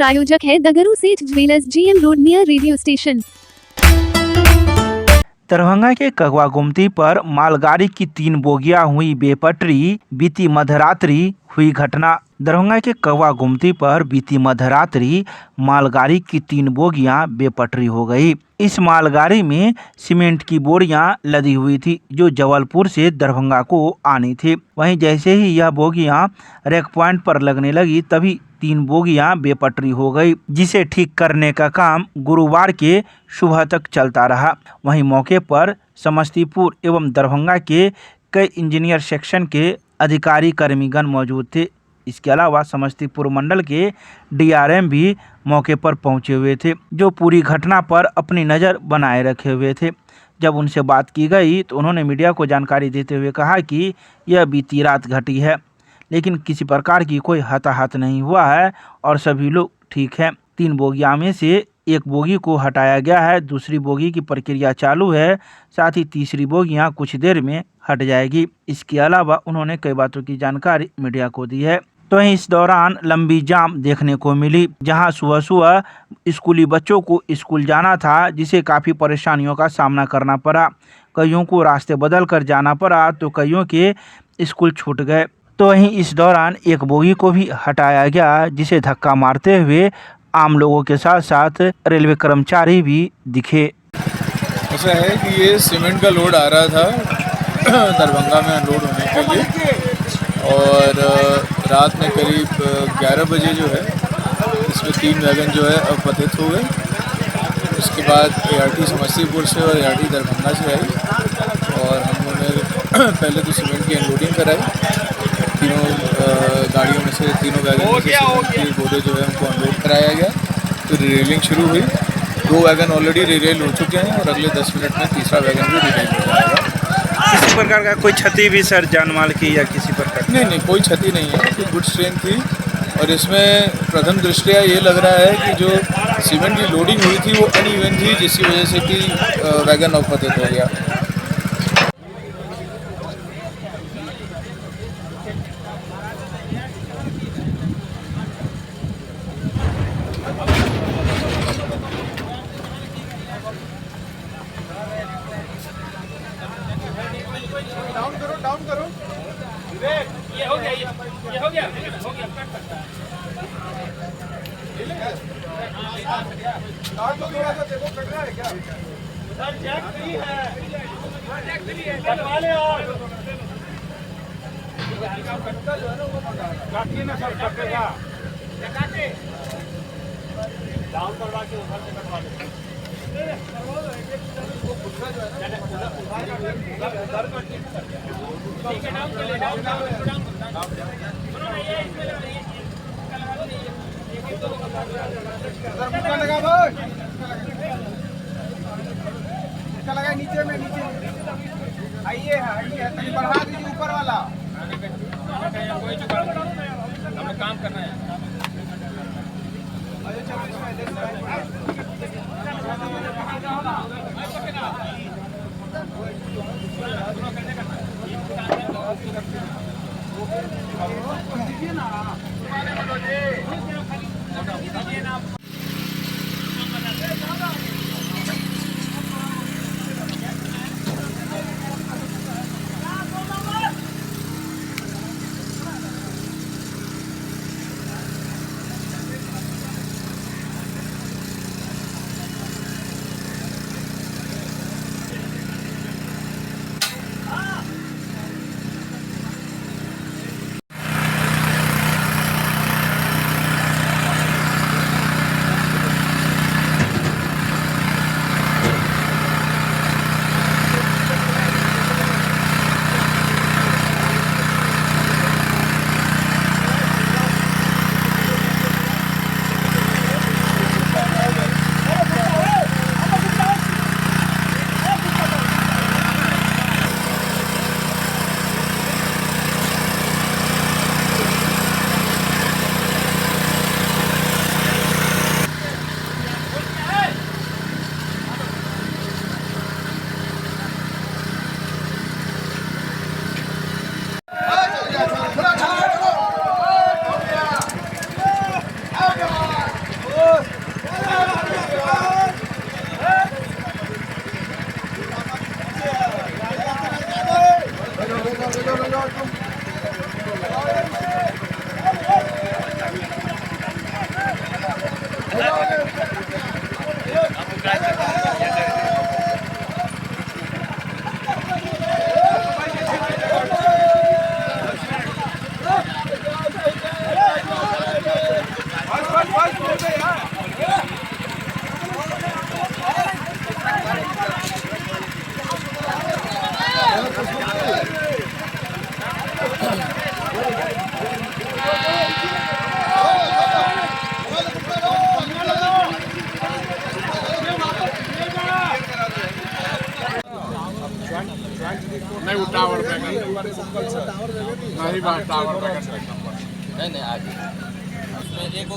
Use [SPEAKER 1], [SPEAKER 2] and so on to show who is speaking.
[SPEAKER 1] प्रायोजक है दगरू सेठ jewellers, GM road near radio station.
[SPEAKER 2] Darbhanga के कगवा गुमती पर मालगाड़ी की 3 बोगियां हुई बेपटरी। बीती मध्यरात्रि हुई घटना। दरभंगा के कगवा गुमती पर बीती मध्यरात्रि मालगाड़ी की 3 बोगियां बेपटरी हो गई। इस मालगाड़ी में सीमेंट की बोरियां लदी हुई थी जो जबलपुर से दरभंगा को आनी थी। वहीं जैसे ही यह बोगियां रेक पॉइंट पर लगने लगी तभी 3 बोगियां बेपटरी हो गई, जिसे ठीक करने का काम गुरुवार के सुबह तक चलता रहा। वहीं मौके पर समस्तीपुर एवं दरभंगा के कई इंजीनियर सेक्शन के अधिकारी कर्मीगण मौजूद थे। इसके अलावा समस्तीपुर मंडल के DRM भी मौके पर पहुंचे हुए थे, जो पूरी घटना पर अपनी नज़र बनाए रखे हुए थे। जब उनसे बात की गई तो उन्होंने मीडिया को जानकारी देते हुए कहा कि यह बीती रात घटी है, लेकिन किसी प्रकार की कोई हताहत नहीं हुआ है और सभी लोग ठीक हैं। 3 बोगियां में से एक बोगी को हटाया गया है, दूसरी बोगी की प्रक्रिया चालू है, साथ ही तीसरी बोगियां कुछ देर में हट जाएगी। इसके अलावा उन्होंने कई बातों की जानकारी मीडिया को दी है। तो इस दौरान लंबी जाम देखने को मिली, जहां सुबह सुबह स्कूली बच्चों को स्कूल जाना था, जिसे काफ़ी परेशानियों का सामना करना पड़ा। कईयों को रास्ते बदल कर जाना पड़ा तो कईयों के स्कूल छूट गए। तो वहीं इस दौरान एक बोगी को भी हटाया गया, जिसे धक्का मारते हुए आम लोगों के साथ साथ रेलवे कर्मचारी भी दिखे।
[SPEAKER 3] ऐसा है कि ये सीमेंट का लोड आ रहा था दरभंगा में अनलोड होने के लिए, और रात में करीब 11 बजे जो है इसमें 3 वैगन जो है अपथित हो गए। उसके बाद ART समस्तीपुर से और ART दरभंगा से आई और हम उन्हें पहले तो सीमेंट की अनलोडिंग कराई। तीनों गाड़ियों में से, तीनों वैगन में से सीमेंट के बोरे जो है उनको अनलोड कराया गया। तो रिरेलिंग शुरू हुई। 2 वैगन ऑलरेडी रिरेल हो चुके हैं और अगले 10 मिनट में तीसरा वैगन भी रिरेल हो जाएगा।
[SPEAKER 2] किसी प्रकार का कोई क्षति भी सर जान माल की या किसी प्रकार?
[SPEAKER 3] नहीं, कोई क्षति नहीं है। कि गुड्स ट्रेन थी और इसमें प्रथम दृष्टया ये लग रहा है कि जो सीमेंट की लोडिंग हुई थी वो अनइवन थी, जिसकी वजह से कि वैगन अपथित हो गया। डाउन करो। ये हो गया, ये हो गया। थोड़ा सा देखो, कट रहा है क्या? सर जैक फ्री है, कटवा ले और काटिए ना सर, कटेगा। डाउन करवा के उधर से कटवा ले। लगा नीचे में, नीचे आइए बढ़ा दीजिए ऊपर वाला। हमें काम करना है।
[SPEAKER 4] टावर नहीं बात टावर नहीं आगे एक